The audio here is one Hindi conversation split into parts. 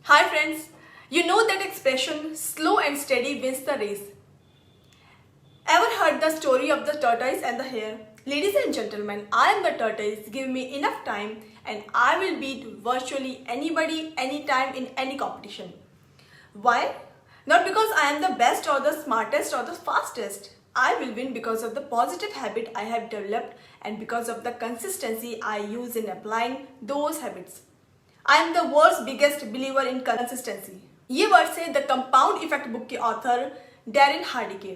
Hi friends, you know that expression slow and steady wins the race. Ever heard the story of the tortoise and the hare? Ladies and gentlemen, I am the tortoise. Give me enough time and I will beat virtually anybody, anytime in any competition. Why? Not because I am the best or the smartest or the fastest. I will win because of the positive habit I have developed and because of the consistency I use in applying those habits. I am the world's biggest believer in consistency. ये वर्ड्स है द कंपाउंड इफेक्ट बुक के ऑथर डैरेन हार्डी के।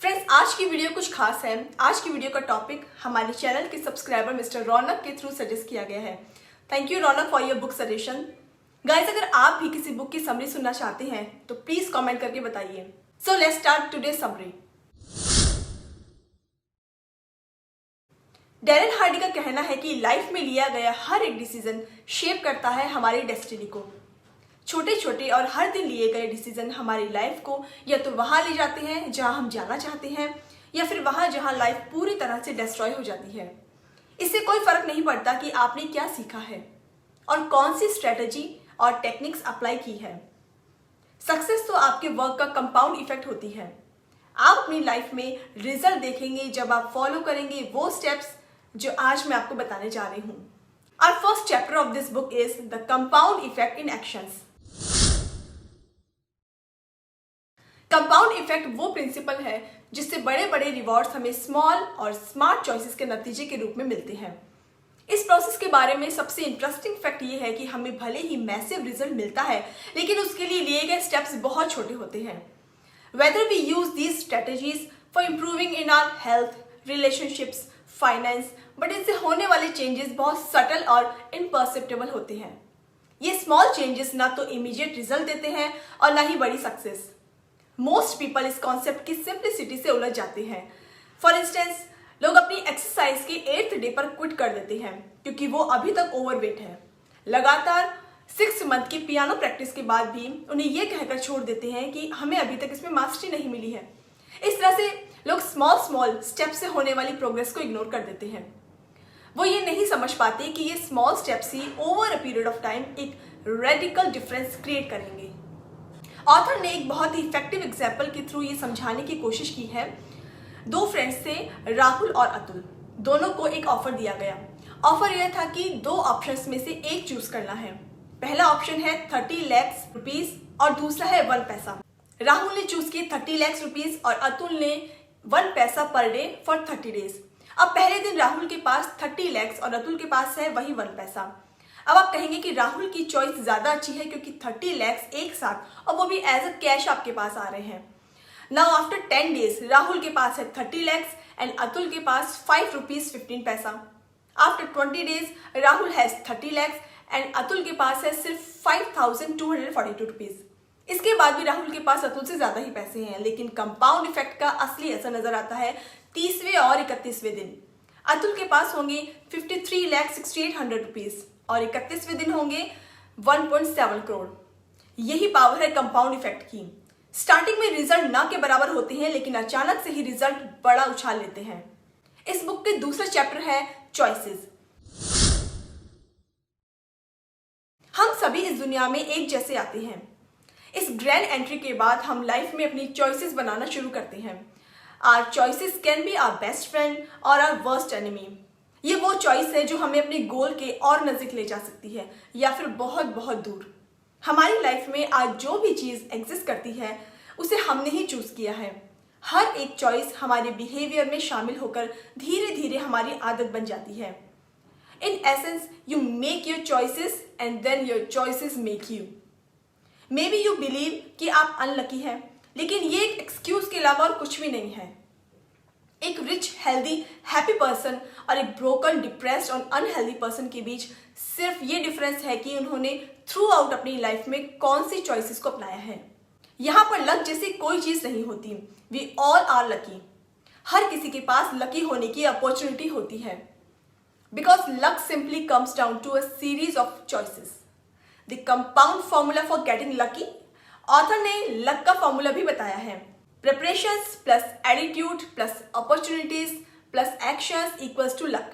फ्रेंड्स, आज की वीडियो कुछ खास है। आज की वीडियो का टॉपिक हमारे चैनल के सब्सक्राइबर मिस्टर रौनक के थ्रू सजेस्ट किया गया है। Thank you Raunak for your book suggestion. Guys, अगर आप भी किसी बुक की समरी सुनना चाहते हैं तो प्लीज कमेंट करके बताइए। So let's start today summary. Darren Hardy का कहना है कि लाइफ में लिया गया हर एक डिसीजन शेप करता है हमारी डेस्टिनी को। छोटे छोटे और हर दिन लिए गए डिसीजन हमारी लाइफ को या तो वहां ले जाते हैं जहां हम जाना चाहते हैं या फिर वहां जहां लाइफ पूरी तरह से डिस्ट्रॉय हो जाती है। इससे कोई फर्क नहीं पड़ता कि आपने क्या सीखा है और कौन सी स्ट्रेटजी और टेक्निक्स अप्लाई की है। सक्सेस तो आपके वर्क का कंपाउंड इफेक्ट होती है। आप अपनी लाइफ में रिजल्ट देखेंगे जब आप फॉलो करेंगे वो स्टेप्स जो आज मैं आपको बताने जा रही हूं। Our first chapter of this book is the compound effect in actions. Compound effect वो प्रिंसिपल है जिससे बड़े बड़े रिवॉर्ड्स हमें स्मॉल और स्मार्ट चॉइसेस के नतीजे के रूप में मिलते हैं। इस प्रोसेस के बारे में सबसे इंटरेस्टिंग फैक्ट ये है कि हमें भले ही मैसिव रिजल्ट मिलता है लेकिन उसके लिए लिए गए स्टेप्स बहुत छोटे होते हैं। Whether we use these strategies for improving in our health, relationships, finance, but इनसे होने वाले चेंजेस बहुत सटल और इनपर्सेप्टेबल होते हैं। ये स्मॉल चेंजेस ना तो इमीडिएट रिजल्ट देते हैं और ना ही बड़ी सक्सेस। मोस्ट पीपल इस कॉन्सेप्ट की सिंप्लिसिटी से उलझ जाते हैं। फॉर इंस्टेंस, लोग अपनी एक्सरसाइज के 8th डे पर क्विट कर देते हैं क्योंकि वो अभी तक ओवरवेट है। लगातार 6 मंथ की पियानो प्रैक्टिस के बाद भी उन्हें ये कहकर छोड़ देते हैं कि हमें अभी तक इसमें मास्टरी नहीं मिली है। इस तरह से लोग स्मॉल स्टेप से होने वाली प्रोग्रेस को इग्नोर कर देते हैं। वो ये नहीं समझ पाते कि ये small steps he over a period of time एक रेडिकल डिफरेंस क्रिएट करेंगे। ऑथर ने एक बहुत ही इफेक्टिव एग्जाम्पल के थ्रू ये समझाने की कोशिश की है। 2 फ्रेंड्स थे, राहुल और अतुल। दोनों को एक ऑफर दिया गया। ऑफर यह था कि 2 ऑप्शंस में से एक चूज करना है। पहला ऑप्शन है 30 लाख रुपीज और दूसरा है 1 पैसा। राहुल ने चूज की 30 लाख रुपीज और अतुल ने 1 पैसा पर डे फॉर 30 डेज। अब पहले दिन राहुल के पास 30 लाख और अतुल के पास है वही 1 पैसा। अब आप कहेंगे कि राहुल की चॉइस ज्यादा अच्छी है क्योंकि 30 लाख एक साथ और वो भी एज अ कैश आपके पास आ रहे हैं। नाउ आफ्टर 10 डेज राहुल के पास है 30 लाख एंड अतुल के पास 5 रुपीज 15 पैसा। After 20 days Rahul has 30 lakh and Atul के पास है सिर्फ 5242 रुपीज। इसके बाद भी राहुल के पास अतुल से ज्यादा ही पैसे हैं, लेकिन कंपाउंड इफेक्ट का असली असर नजर आता है 30वें और 31वें दिन। अतुल के पास होंगे 53,68,100 रुपीज और 31वें दिन होंगे 1.7 करोड़। यही पावर है कंपाउंड इफेक्ट की। स्टार्टिंग में रिजल्ट ना के बराबर होते हैं लेकिन अचानक से ही रिजल्ट बड़ा उछाल लेते हैं। इस बुक के दूसरा चैप्टर है चॉइसेस। हम सभी इस दुनिया में एक जैसे आते हैं। इस ग्रैंड एंट्री के बाद हम लाइफ में अपनी चॉइसेस बनाना शुरू करते हैं। Our choices can be our best friend और आवर वर्स्ट एनिमी। ये वो चॉइस है जो हमें अपने गोल के और नजदीक ले जा सकती है या फिर बहुत बहुत दूर। हमारी लाइफ में आज जो भी चीज एग्जिस्ट करती है उसे हमने ही चूज किया है। हर एक चॉइस हमारे बिहेवियर में शामिल होकर धीरे धीरे हमारी आदत बन जाती है। In essence, you make your choices and then your choices make you. Maybe you believe कि आप अनलकी हैं, लेकिन ये एक एक्सक्यूज के अलावा और कुछ भी नहीं है। एक रिच, हेल्दी, हैप्पी पर्सन और एक ब्रोकन, डिप्रेस्ड और अनहेल्दी पर्सन के बीच सिर्फ ये डिफरेंस है कि उन्होंने थ्रू आउट अपनी लाइफ में कौन सी चॉइसेस को अपनाया है। यहां पर लक जैसी कोई चीज नहीं होती। We all are lucky. हर किसी के पास लकी होने की अपॉर्चुनिटी होती है। Because luck simply comes down to a series of choices. The compound formula for getting lucky, author ने लक का फॉर्मूला भी बताया है। Preparations plus attitude plus opportunities plus actions equals to luck.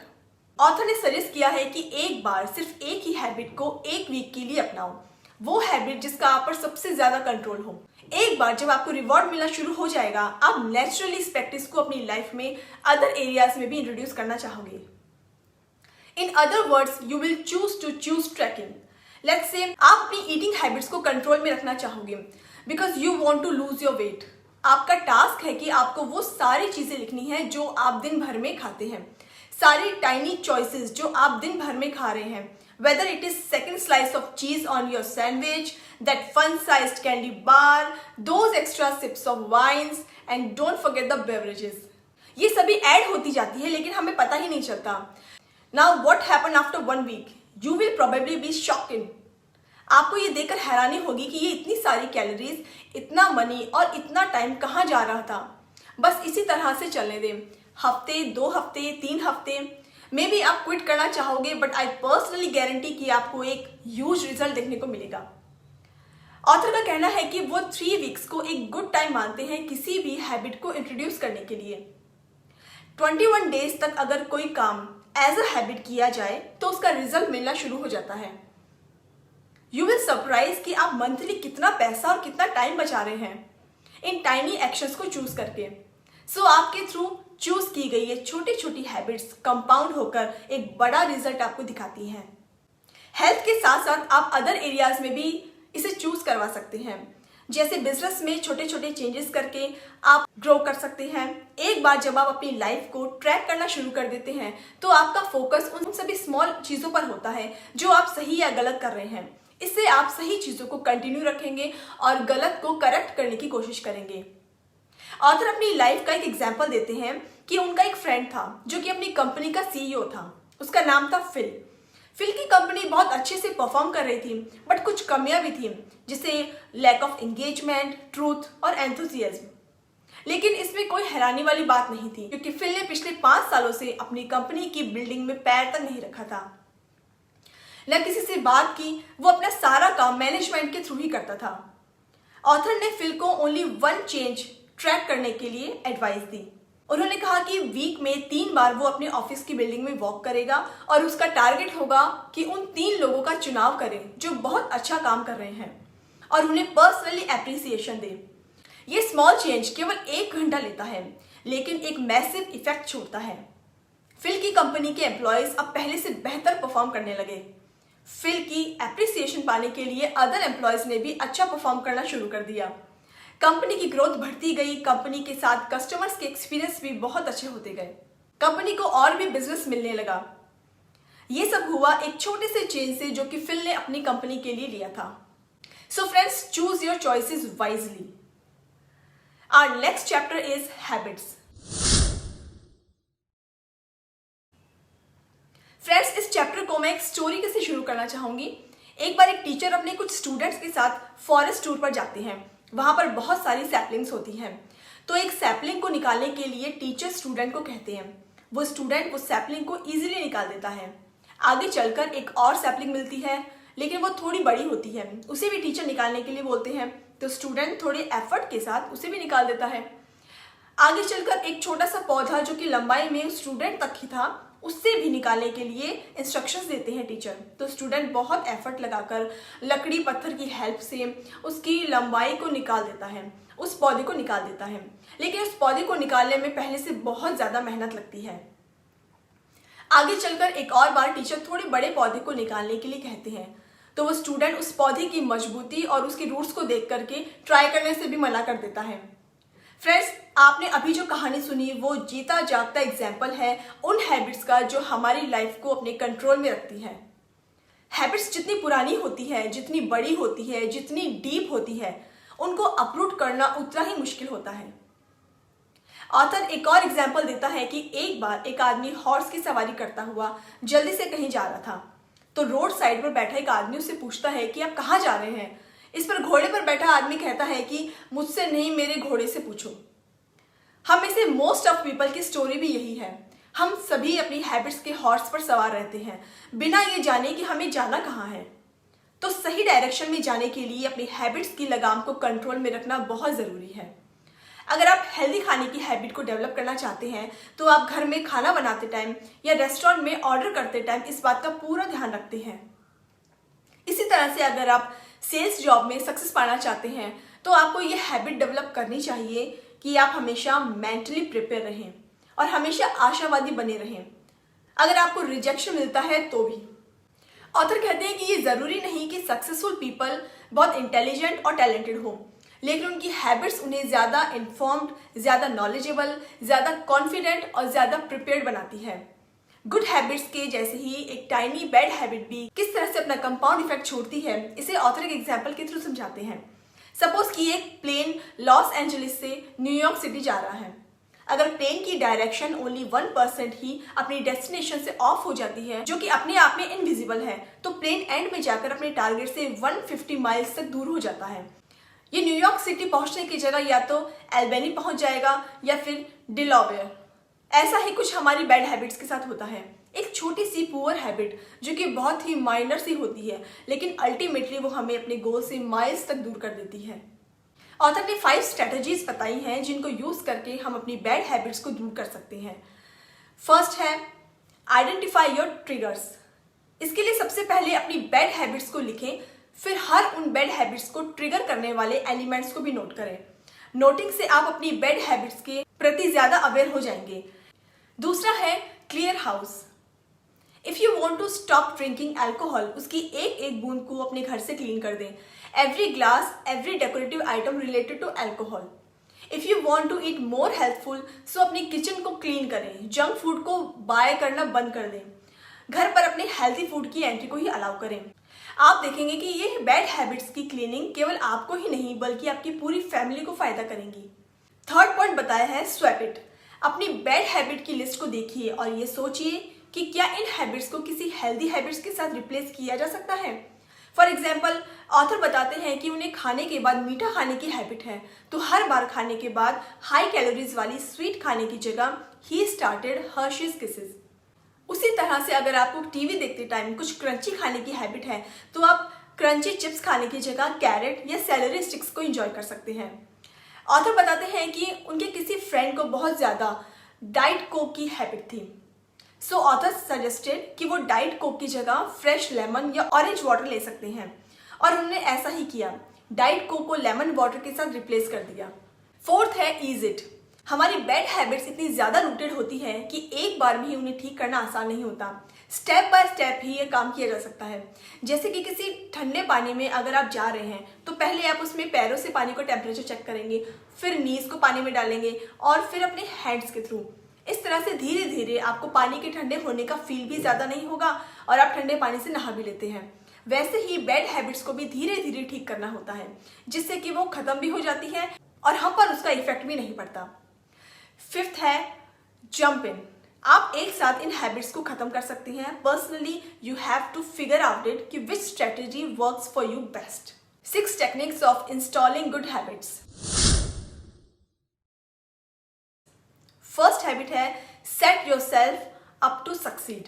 Author ने सजेस्ट किया है कि एक बार सिर्फ एक ही हैबिट को एक वीक के लिए अपनाओ, वो हैबिट जिसका आप पर सबसे ज्यादा कंट्रोल हो। एक बार जब आपको रिवॉर्ड मिलना शुरू हो जाएगा, आप नेचुरली इस प्रैक्टिस को अपनी लाइफ में अदर एरियाज में भी इंट्रोड्यूस करना चाहोगे। In other words, you will choose tracking. Let's say आप अपनी ईटिंग हैबिट्स को कंट्रोल में रखना चाहोगे because you want to lose your weight. आपका टास्क है कि आपको वो सारी चीजें लिखनी है जो आप दिन भर में खाते हैं, सारी टाइनी चॉइसेस जो आप दिन भर में खा रहे हैं, whether it is second slice of cheese on your sandwich, that fun-sized candy bar, those extra sips of wines, and don't forget the beverages. ये सभी ऐड होती जाती है लेकिन हमें पता ही नहीं चलता। Now what happened after 1 week? You will probably be shocked. आपको ये देखकर हैरानी होगी कि ये इतनी सारी कैलोरीज, इतना मनी और इतना टाइम कहाँ जा रहा था। बस इसी तरह से चलने दें, हफ्ते, 2 हफ्ते, 3 हफ्ते, मे बी आप क्विट करना चाहोगे, बट आई पर्सनली गारंटी कि आपको एक ह्यूज रिजल्ट देखने को मिलेगा। ऑथर का कहना है कि वो 3 वीक्स को एक गुड टाइम मानते हैं किसी भी हैबिट को इंट्रोड्यूस करने के लिए। 21 डेज तक अगर कोई काम एज अ हैबिट किया जाए तो उसका रिजल्ट मिलना शुरू हो जाता है। यू विल सरप्राइज कि आप मंथली कितना पैसा और कितना टाइम बचा रहे हैं इन टाइनी एक्शंस को चूज करके। सो आपके थ्रू चूज की गई ये छोटी छोटी हैबिट्स कंपाउंड होकर एक बड़ा रिजल्ट आपको दिखाती हैं। हेल्थ के साथ साथ आप अदर एरियाज में भी इसे चूज करवा सकते हैं, जैसे बिजनेस में छोटे छोटे चेंजेस करके आप ग्रो कर सकते हैं। एक बार जब आप अपनी लाइफ को ट्रैक करना शुरू कर देते हैं तो आपका फोकस उन सभी स्मॉल चीजों पर होता है जो आप सही या गलत कर रहे हैं। इससे आप सही चीजों को कंटिन्यू रखेंगे और गलत को करेक्ट करने की कोशिश करेंगे। ऑथर अपनी लाइफ का एक एग्जाम्पल देते हैं कि उनका एक फ्रेंड था जो कि अपनी कंपनी का सीईओ था। उसका नाम था फिल। फिल की कंपनी बहुत अच्छे से परफॉर्म कर रही थी, बट कुछ कमियां भी थी, जैसे लैक ऑफ एंगेजमेंट, ट्रूथ और एंथुसियाज्म। लेकिन इसमें कोई हैरानी वाली बात नहीं थी क्योंकि फिल ने पिछले 5 सालों से अपनी कंपनी की बिल्डिंग में पैर तक नहीं रखा था, न किसी से बात की। वो अपना सारा काम मैनेजमेंट के थ्रू ही करता था। ऑथर ने फिल को ओनली 1 चेंज ट्रैक करने के लिए एडवाइस दी। उन्होंने कहा कि वीक में 3 बार वो अपने ऑफिस की बिल्डिंग में वॉक करेगा और उसका टारगेट होगा कि उन 3 लोगों का चुनाव करे जो बहुत अच्छा काम कर रहे हैं और उन्हें पर्सनली एप्रिसिएशन दे। ये स्मॉल चेंज केवल 1 घंटा लेता है लेकिन एक मैसिव इफेक्ट छोड़ता है। फिल की कंपनी के एम्प्लॉयज अब पहले से बेहतर परफॉर्म करने लगे। फिल की एप्रिसिएशन पाने के लिए अदर एम्प्लॉयज ने भी अच्छा परफॉर्म करना शुरू कर दिया। कंपनी की ग्रोथ बढ़ती गई। कंपनी के साथ कस्टमर्स के एक्सपीरियंस भी बहुत अच्छे होते गए। कंपनी को और भी बिजनेस मिलने लगा। ये सब हुआ एक छोटे से चेंज से जो कि फिल ने अपनी कंपनी के लिए लिया था। So friends, choose your choices wisely. Our next chapter is habits. Friends, इस चैप्टर को मैं एक स्टोरी के से शुरू करना चाहूंगी। एक बार एक टीचर अपने कुछ स्टूडेंट्स के साथ फॉरेस्ट टूर पर जाते हैं। वहां पर बहुत सारी सैपलिंग्स होती हैं, तो एक सैपलिंग को निकालने के लिए टीचर स्टूडेंट को कहते हैं। वो स्टूडेंट वो सैपलिंग को इजीली निकाल देता है। आगे चलकर एक और सैपलिंग मिलती है लेकिन वो थोड़ी बड़ी होती है, उसे भी टीचर निकालने के लिए बोलते हैं, तो स्टूडेंट थोड़े एफर्ट के साथ उसे भी निकाल देता है। आगे चलकर एक छोटा सा पौधा जो कि लंबाई में स्टूडेंट तक ही था, उससे भी निकालने के लिए इंस्ट्रक्शंस देते हैं टीचर। तो स्टूडेंट बहुत एफर्ट लगाकर लकड़ी पत्थर की हेल्प से उसकी लंबाई को निकाल देता है, उस पौधे को निकाल देता है। लेकिन उस पौधे को निकालने में पहले से बहुत ज्यादा मेहनत लगती है। आगे चलकर एक और बार टीचर थोड़े बड़े पौधे को निकालने के लिए कहते हैं, तो वो स्टूडेंट उस पौधे की मजबूती और उसकी रूट्स को देख करके ट्राई करने से भी मना कर देता है। फ्रेंड्स, आपने अभी जो कहानी सुनी वो जीता जागता एग्जाम्पल है उन हैबिट्स का जो हमारी लाइफ को अपने कंट्रोल में रखती है। हैबिट्स जितनी पुरानी होती है, जितनी बड़ी होती है, जितनी डीप होती है, उनको अपरूट करना उतना ही मुश्किल होता है। ऑथर एक और एग्जाम्पल देता है कि एक बार एक आदमी हॉर्स की सवारी करता हुआ जल्दी से कहीं जा रहा था, तो रोड साइड पर बैठा एक आदमी उससे पूछता है कि आप कहाँ जा रहे हैं। इस पर घोड़े पर बैठा आदमी कहता है कि मुझसे नहीं, मेरे घोड़े से पूछो। हम में से मोस्ट ऑफ पीपल की स्टोरी भी यही है। हम सभी अपनी हैबिट्स के हॉर्स पर सवार रहते हैं बिना ये जाने कि हमें जाना कहाँ है। तो सही डायरेक्शन में जाने के लिए अपनी हैबिट्स की लगाम को कंट्रोल में रखना बहुत जरूरी है। अगर आप हेल्दी खाने की हैबिट को डेवलप करना चाहते हैं तो आप घर में खाना बनाते टाइम या रेस्टोरेंट में ऑर्डर करते टाइम इस बात का पूरा ध्यान रखते हैं। इसी तरह से अगर आप सेल्स जॉब में सक्सेस पाना चाहते हैं तो आपको ये हैबिट डेवलप करनी चाहिए कि आप हमेशा मेंटली प्रिपेयर रहें और हमेशा आशावादी बने रहें, अगर आपको रिजेक्शन मिलता है तो भी। ऑथर कहते हैं कि ये ज़रूरी नहीं कि सक्सेसफुल पीपल बहुत इंटेलिजेंट और टैलेंटेड हो, लेकिन उनकी हैबिट्स उन्हें ज़्यादा इन्फॉर्म्ड, ज़्यादा नॉलेजेबल, ज़्यादा कॉन्फिडेंट और ज़्यादा प्रिपेयर्ड बनाती है। गुड हैबिट्स के जैसे ही एक टाइनी बैड हैबिट भी किस तरह से अपना कंपाउंड इफेक्ट छोड़ती है, इसे ऑथर एक एग्जाम्पल के थ्रू समझाते हैं। सपोज कि एक प्लेन लॉस एंजलिस से न्यूयॉर्क सिटी जा रहा है। अगर प्लेन की डायरेक्शन ओनली 1% ही अपनी डेस्टिनेशन से ऑफ हो जाती है, जो कि अपने आप में इनविजिबल है, तो प्लेन एंड में जाकर अपने टारगेट से 150 माइल्स तक दूर हो जाता है। ये न्यूयॉर्क सिटी पहुंचने की जगह या तो एल्बेनी पहुंच जाएगा या फिर डिलावेयर। ऐसा ही कुछ हमारी बैड हैबिट्स के साथ होता है। एक छोटी सी पुअर हैबिट जो कि बहुत ही माइनर सी होती है, लेकिन अल्टीमेटली वो हमें अपने गोल से माइल्स तक दूर कर देती है। ऑथर ने 5 स्ट्रेटजीज बताई हैं जिनको यूज करके हम अपनी बैड हैबिट्स को दूर कर सकते हैं। फर्स्ट है आइडेंटिफाई योर ट्रिगर्स। इसके लिए सबसे पहले अपनी बैड हैबिट्स को लिखें, फिर हर उन बैड हैबिट्स को ट्रिगर करने वाले एलिमेंट्स को भी नोट करें। नोटिंग से आप अपनी बैड हैबिट्स के प्रति ज्यादा अवेयर हो जाएंगे। दूसरा है clear house. If you want to stop drinking alcohol, उसकी एक एक बूंद को अपने घर से क्लीन कर दें। Every glass, every decorative item related to alcohol. If you want to eat more healthful, so अपनी किचन को क्लीन करें। जंक फूड को बाय करना बंद कर दें। घर पर अपने हेल्थी फूड की एंट्री को ही अलाउ करें। आप देखेंगे कि ये बैड हैबिट्स की क्लीनिंग केवल आपको ही नहीं बल्कि आपकी पूरी फैमिली को फायदा करेंगी। थर्ड पॉइंट बताया है स्वैप इट। अपनी बैड हैबिट की लिस्ट को देखिए और ये सोचिए कि क्या इन हैबिट्स को किसी हेल्दी हैबिट्स के साथ रिप्लेस किया जा सकता है। फॉर एग्जाम्पल, ऑथर बताते हैं कि उन्हें खाने के बाद मीठा खाने की हैबिट है, तो हर बार खाने के बाद हाई कैलोरीज वाली स्वीट खाने की जगह ही स्टार्टेड हर्शीज किसेस। उसी तरह से अगर आपको टीवी देखते टाइम कुछ क्रंची खाने की हैबिट है तो आप क्रंची चिप्स खाने की जगह कैरेट या सेलरी स्टिक्स को एंजॉय कर सकते हैं। ऑथर बताते हैं कि उनके किसी फ्रेंड को बहुत ज़्यादा डाइट कोक की हैबिट थी। सो ऑथर सजेस्टेड कि वो डाइट कोक की जगह फ्रेश लेमन या ऑरेंज वाटर ले सकते हैं, और उन्होंने ऐसा ही किया। डाइट कोक को लेमन वाटर के साथ रिप्लेस कर दिया। फोर्थ है ईज इट। हमारी बैड हैबिट्स इतनी ज़्यादा रूटेड होती है कि एक बार में ही उन्हें ठीक करना आसान नहीं होता। स्टेप बाय स्टेप ही ये काम किया जा सकता है। जैसे कि किसी ठंडे पानी में अगर आप जा रहे हैं तो पहले आप उसमें पैरों से पानी को टेम्परेचर चेक करेंगे, फिर नीज को पानी में डालेंगे और फिर अपने हैंड्स के थ्रू। इस तरह से धीरे धीरे आपको पानी के ठंडे होने का फील भी ज़्यादा नहीं होगा और आप ठंडे पानी से नहा भी लेते हैं। वैसे ही बैड हैबिट्स को भी धीरे धीरे ठीक करना होता है, जिससे कि वो खत्म भी हो जाती है और हम पर उसका इफेक्ट भी नहीं पड़ता। फिफ्थ है जंप इन। आप एक साथ इन हैबिट्स को खत्म कर सकते हैं। Personally you have to figure out it कि which strategy works for you best. 6 techniques of installing good habits. First habit है set yourself up to succeed.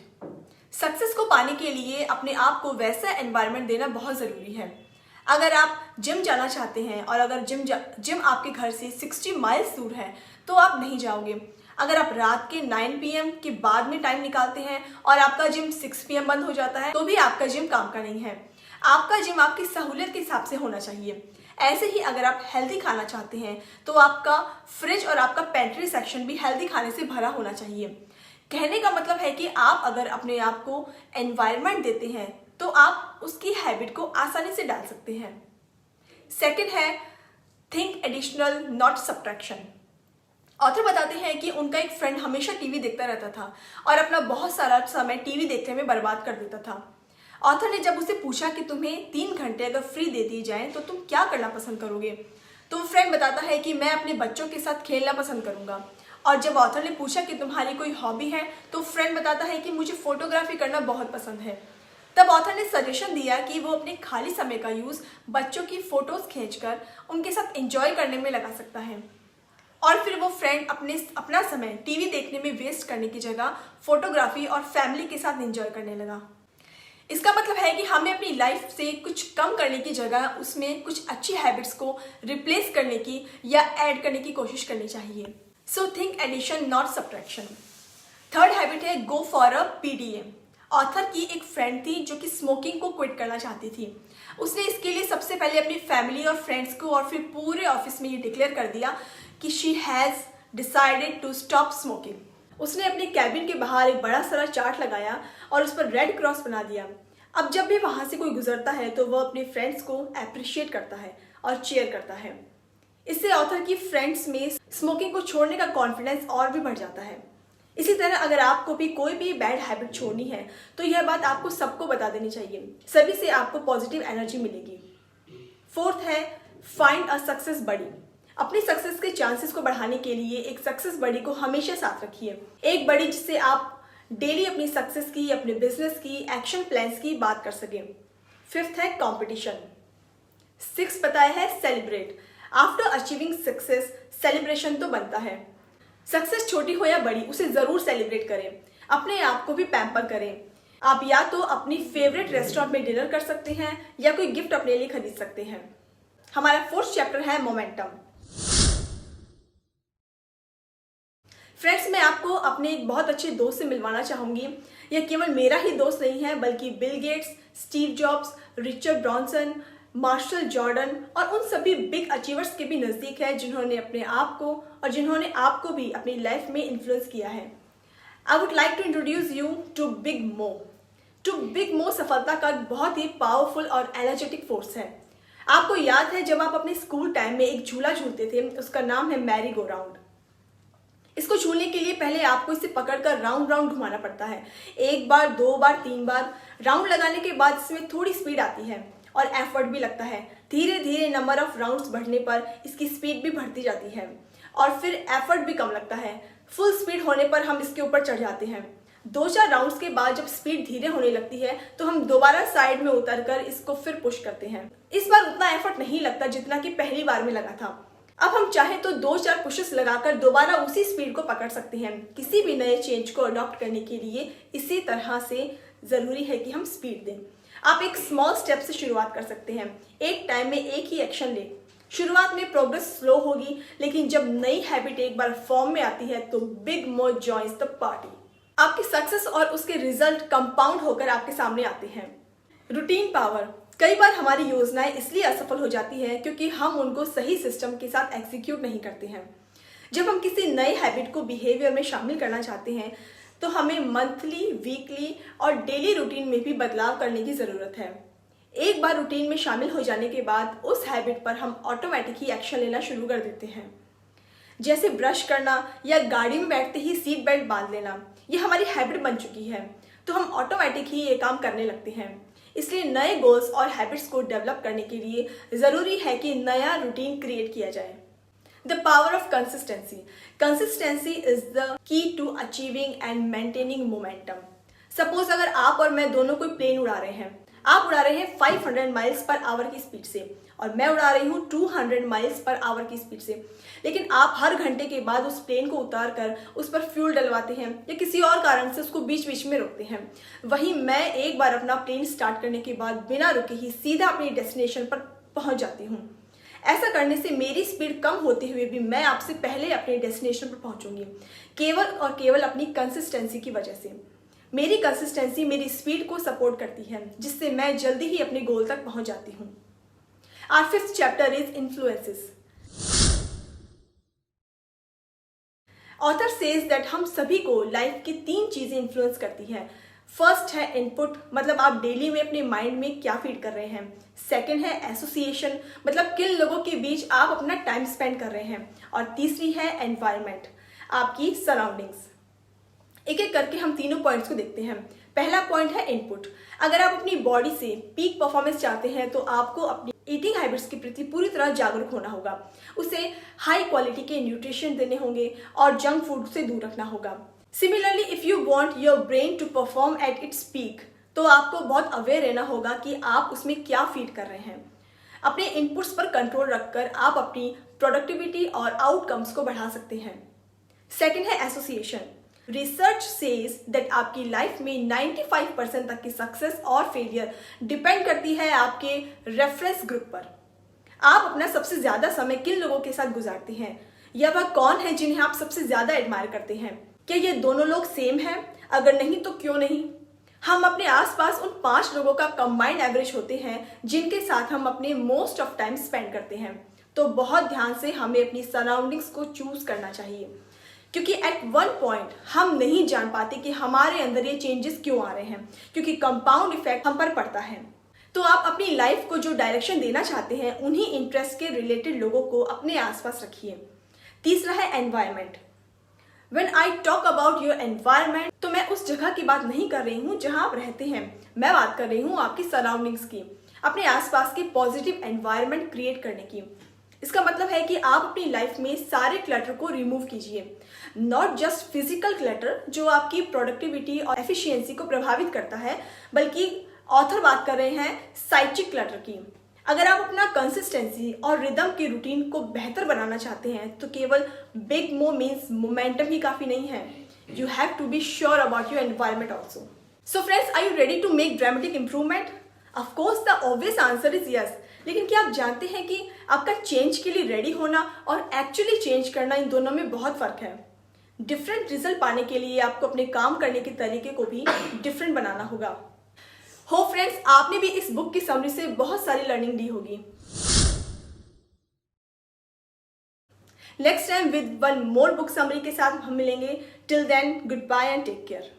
Success को पाने के लिए अपने आप को वैसा एनवायरनमेंट देना बहुत ज़रूरी है। अगर आप जिम जाना चाहते हैं और अगर जिम आपके घर से 60 माइल्स दूर है तो आप नहीं जाओगे। अगर आप रात के 9 PM के बाद में टाइम निकालते हैं और आपका जिम 6 PM बंद हो जाता है तो भी आपका जिम काम का नहीं है। आपका जिम आपकी सहूलियत के हिसाब से होना चाहिए। ऐसे ही अगर आप हेल्दी खाना चाहते हैं तो आपका फ्रिज और आपका पेंट्री सेक्शन भी हेल्दी खाने से भरा होना चाहिए। कहने का मतलब है कि आप अगर अपने आप को एनवायरनमेंट देते हैं तो आप उसकी हैबिट को आसानी से डाल सकते हैं। सेकंड है think additional not subtraction. Author बताते हैं कि उनका एक फ्रेंड हमेशा टीवी देखता रहता था और अपना बहुत सारा समय टीवी देखने में बर्बाद कर देता था। ऑथर ने जब उसे पूछा कि तुम्हें 3 घंटे अगर फ्री दे दी जाए तो तुम क्या करना पसंद करोगे, तो फ्रेंड बताता है कि मैं अपने बच्चों के साथ खेलना पसंद करूंगा। और जब ऑथर ने पूछा कि तुम्हारी कोई हॉबी है तो फ्रेंड बताता है कि मुझे फोटोग्राफी करना बहुत पसंद है। तब ऑथर ने सजेशन दिया कि वो अपने खाली समय का यूज़ बच्चों की फ़ोटोज़ खींचकर उनके साथ एंजॉय करने में लगा सकता है। और फिर वो फ्रेंड अपना समय टीवी देखने में वेस्ट करने की जगह फोटोग्राफी और फैमिली के साथ एंजॉय करने लगा। इसका मतलब है कि हमें अपनी लाइफ से कुछ कम करने की जगह उसमें कुछ अच्छी हैबिट्स को रिप्लेस करने की या ऐड करने की कोशिश करनी चाहिए। So think addition not subtraction. Third habit है go for a PDM. Author की एक फ्रेंड थी जो कि स्मोकिंग को क्विट करना चाहती थी। उसने इसके लिए सबसे पहले अपनी फैमिली और फ्रेंड्स को और फिर पूरे ऑफिस में ये डिक्लेयर कर दिया कि she has decided to stop smoking. उसने अपने कैबिन के बाहर एक बड़ा सारा चार्ट लगाया और उस पर रेड क्रॉस बना दिया। अब जब भी वहाँ से कोई गुजरता है तो वह अपने फ्रेंड्स को अप्रिशिएट करता है और चीयर करता है। इससे ऑथर की फ्रेंड्स में स्मोकिंग को छोड़ने का कॉन्फिडेंस और भी बढ़ जाता है। इसी तरह अगर आपको भी कोई भी बैड हैबिट छोड़नी है तो यह बात आपको सबको बता देनी चाहिए, सभी से आपको पॉजिटिव एनर्जी मिलेगी। फोर्थ है फाइंड अ सक्सेस बडी। अपनी सक्सेस के चांसेस को बढ़ाने के लिए एक सक्सेस बडी को हमेशा साथ रखिए। एक बडी जिससे आप डेली अपनी सक्सेस की, अपने बिजनेस की, एक्शन प्लान्स की बात कर सकें। फिफ्थ है कंपटीशन। सिक्स बताया है celebrate. After achieving success celebration तो बनता है। सक्सेस छोटी हो या बड़ी उसे जरूर सेलिब्रेट करें। अपने आप को भी पैम्पर करें। आप या तो अपनी फेवरेट रेस्टोरेंट में डिनर कर सकते हैं या कोई गिफ्ट अपने लिए खरीद सकते हैं। हमारा फोर्थ चैप्टर है मोमेंटम। फ्रेंड्स, मैं आपको अपने एक बहुत अच्छे दोस्त से मिलवाना चाहूंगी। यह केवल मेरा ही दोस्त नहीं है बल्कि Bill Gates, Steve Jobs, Richard Branson, Marshall Jordan और उन सभी बिग अचीवर्स के भी नज़दीक है जिन्होंने अपने आप को और जिन्होंने आपको भी अपनी लाइफ में इन्फ्लुएंस किया है। I would like to introduce you to big mo. Big mo सफलता का बहुत ही पावरफुल और एनर्जेटिक फोर्स है। आपको याद है जब आप अपने स्कूल टाइम में एक झूला झूलते थे, उसका नाम है मैरी गो राउंड। इसको झूलने के लिए पहले आपको इसे पकड़कर राउंड राउंड घुमाना पड़ता है। एक बार, दो बार, तीन बार राउंड लगाने के बाद इसमें थोड़ी स्पीड आती है और एफर्ट भी लगता है। धीरे धीरे नंबर ऑफ राउंड्स बढ़ने पर इसकी स्पीड भी बढ़ती जाती है और फिर एफर्ट भी कम लगता है। फुल स्पीड होने पर हम इसके ऊपर चढ़ जाते हैं। 2-4 राउंड्स के बाद जब स्पीड धीरे होने लगती है तो हम दोबारा साइड में उतरकर इसको फिर पुश करते हैं। इस बार उतना एफर्ट नहीं लगता जितना कि पहली बार में लगा था। अब हम चाहे तो 2-4 पुशेस लगाकर दोबारा उसी स्पीड को पकड़ सकते हैं। किसी भी नए चेंज को अडॉप्ट करने के लिए इसी तरह से जरूरी है कि हम स्पीड दें। आप एक स्मॉल स्टेप से शुरुआत कर सकते हैं। एक टाइम में एक ही एक्शन लें। शुरुआत में प्रोग्रेस स्लो होगी, लेकिन जब नई हैबिट एक बार फॉर्म में आती है तो बिग मो जॉइन्स द पार्टी। आपकी सक्सेस और उसके रिजल्ट कंपाउंड होकर आपके सामने आते हैं। Routine power. कई बार हमारी योजनाएं इसलिए असफल हो जाती है क्योंकि हम उनको सही सिस्टम के साथ एग्जीक्यूट नहीं करते हैं। जब हम किसी नए हैबिट को बिहेवियर में शामिल करना चाहते हैं तो हमें मंथली, वीकली और डेली रूटीन में भी बदलाव करने की ज़रूरत है। एक बार रूटीन में शामिल हो जाने के बाद उस हैबिट पर हम ऑटोमेटिक ही एक्शन लेना शुरू कर देते हैं। जैसे ब्रश करना या गाड़ी में बैठते ही सीट बेल्ट बांध लेना, ये हमारी हैबिट बन चुकी है तो हम ऑटोमेटिक ही ये काम करने लगते हैं। इसलिए नए गोल्स और हैबिट्स को डेवलप करने के लिए ज़रूरी है कि नया रूटीन क्रिएट किया जाए। The power of consistency. Consistency is the key to achieving and maintaining momentum. Suppose अगर आप और मैं दोनों कोई प्लेन उड़ा रहे हैं। आप उड़ा रहे हैं 500 माइल्स पर आवर की स्पीड से और मैं उड़ा रही हूँ 200 माइल्स पर आवर की स्पीड से, लेकिन आप हर घंटे के बाद उस प्लेन को उतार कर उस पर फ्यूल डलवाते हैं या किसी और कारण से उसको बीच बीच में रोकते हैं। वहीं मैं एक बार अपना प्लेन स्टार्ट करने के बाद बिना रुके ही सीधा अपनी डेस्टिनेशन पर पहुँच जाती हूँ। ऐसा करने से मेरी स्पीड कम होते हुए भी मैं आपसे पहले अपने डेस्टिनेशन पर पहुंचूंगी, केवल और केवल अपनी कंसिस्टेंसी की वजह से। मेरी कंसिस्टेंसी मेरी स्पीड को सपोर्ट करती है, जिससे मैं जल्दी ही अपने गोल तक पहुंच जाती हूँ। Our fifth chapter is influences. Author says that हम सभी को लाइफ की 3 चीजें इन्फ्लुएंस करती हैं। फर्स्ट है इनपुट, मतलब आप डेली में अपने माइंड में क्या फीड कर रहे हैं। सेकंड है एसोसिएशन, मतलब किन लोगों के बीच आप अपना टाइम स्पेंड कर रहे हैं। और तीसरी है एनवायरनमेंट, आपकी सराउंडिंग्स। एक एक करके हम तीनों पॉइंट्स को देखते हैं। पहला पॉइंट है इनपुट। अगर आप अपनी बॉडी से पीक परफॉर्मेंस चाहते हैं तो आपको अपनी ईटिंग हैबिट्स के प्रति पूरी तरह जागरूक होना होगा। उसे हाई क्वालिटी के न्यूट्रिशन देने होंगे और जंक फूड से दूर रखना होगा। Similarly, if you want your brain to perform at its peak, तो आपको बहुत अवेयर रहना होगा कि आप उसमें क्या फीड कर रहे हैं। अपने इनपुट्स पर कंट्रोल रखकर आप अपनी प्रोडक्टिविटी और आउटकम्स को बढ़ा सकते हैं। सेकंड है एसोसिएशन। रिसर्च सेज दैट आपकी लाइफ में 95% तक की सक्सेस और फेलियर डिपेंड करती है आपके रेफरेंस ग्रुप पर। आप अपना सबसे ज्यादा समय किन लोगों के साथ गुजारते हैं, या वह कौन है जिन्हें आप सबसे ज्यादा एडमायर करते हैं। क्या ये दोनों लोग सेम हैं? अगर नहीं तो क्यों नहीं? हम अपने आसपास उन 5 लोगों का कंबाइंड एवरेज होते हैं जिनके साथ हम अपने मोस्ट ऑफ टाइम स्पेंड करते हैं। तो बहुत ध्यान से हमें अपनी सराउंडिंग्स को चूज करना चाहिए, क्योंकि एट वन पॉइंट हम नहीं जान पाते कि हमारे अंदर ये चेंजेस क्यों आ रहे हैं, क्योंकि कंपाउंड इफेक्ट हम पर पड़ता है। तो आप अपनी लाइफ को जो डायरेक्शन देना चाहते हैं उन्हीं इंटरेस्ट के रिलेटेड लोगों को अपने आसपास रखिए। तीसरा है environment. When I talk about your environment, तो मैं उस जगह की बात नहीं कर रही हूँ जहाँ आप रहते हैं, मैं बात कर रही हूँ आपकी सराउंडिंग्स की, अपने आसपास के पॉजिटिव एनवायरनमेंट क्रिएट करने की। इसका मतलब है कि आप अपनी लाइफ में सारे क्लटर को रिमूव कीजिए, नॉट जस्ट फिजिकल क्लटर जो आपकी प्रोडक्टिविटी और एफिशिएंसी को प्रभावित करता है, बल्कि ऑथर बात कर रहे हैं साइकिक क्लटर की। अगर आप अपना कंसिस्टेंसी और रिदम की रूटीन को बेहतर बनाना चाहते हैं तो केवल बिग मो मीन्स मोमेंटम ही काफी नहीं है। You have to be sure about your environment also. So friends, are you ready to make dramatic improvement? Of course the obvious answer is yes. लेकिन क्या आप जानते हैं कि आपका चेंज के लिए रेडी होना और एक्चुअली चेंज करना, इन दोनों में बहुत फर्क है। डिफरेंट रिजल्ट पाने के लिए आपको अपने काम करने के तरीके को भी डिफरेंट बनाना होगा। हो फ्रेंड्स, आपने भी इस बुक की समरी से बहुत सारी लर्निंग ली होगी। Next time with one more book summary के साथ हम मिलेंगे। Till then, goodbye and take care.